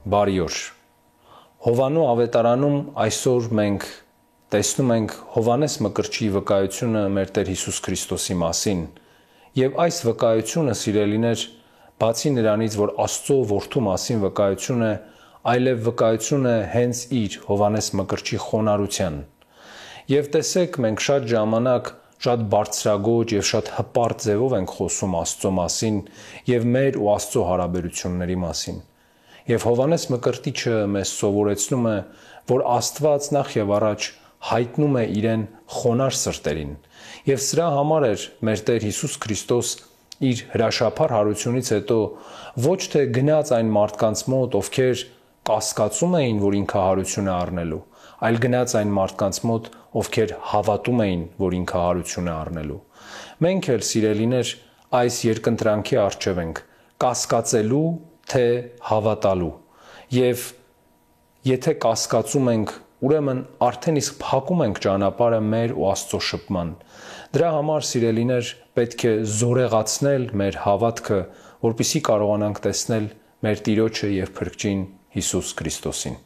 Բարի օր։ Հովանու ավետարանում այսօր մենք տեսնում ենք Հովհաննես Մկրտչի վկայությունը մեր Տեր Հիսուս Քրիստոսի մասին, եւ այս վկայությունը, սիրելիներ, բացի նրանից, որ Աստծո Որդու մասին վկայություն է, այլև վկայություն է հենց իր Հովհաննես Մկրտչի խոնարհության։ Եվ տեսեք, մենք շատ ժամանակ շատ բարձրագոճ եւ շատ հպարտ ձևով ենք խոսում Աստծո մասին եւ մեր ու Աստծո հարաբերությունների մասին։ Եվ Հովհաննես Մկրտիչը մեզ սովորեցնում է, որ Աստված նախ եւ առաջ հայտնում է իրեն խոնարհ սրտերին, եւ սրա համար էր մեր Տեր Հիսուս Քրիստոս իր հրաշափառ հարությունից հետո ոչ թե գնաց այն մարդկանց մոտ, ովքեր կասկածում էին, որ ինքը հարություն է առնելու, այլ գնաց այն մարդկանց մոտ, ովքեր հավատում էին, որ ինքը հարություն է առնելու։ Մենք էլ, սիրելիներ, այս երկընտրանքի առջև ենք՝ կասկածելու թե հավատալու, եւ եթե կասկածում ենք, ուրեմն արդեն իսկ փակում ենք ճանապարհը մեր ու Աստծո շփման։ Դրա համար, սիրելիներ, պետք է զորեղացնել մեր հավատքը, որպեսզի կարողանանք տեսնել մեր Տիրոջը եւ Փրկչին Հիսուս Քրիստոսին։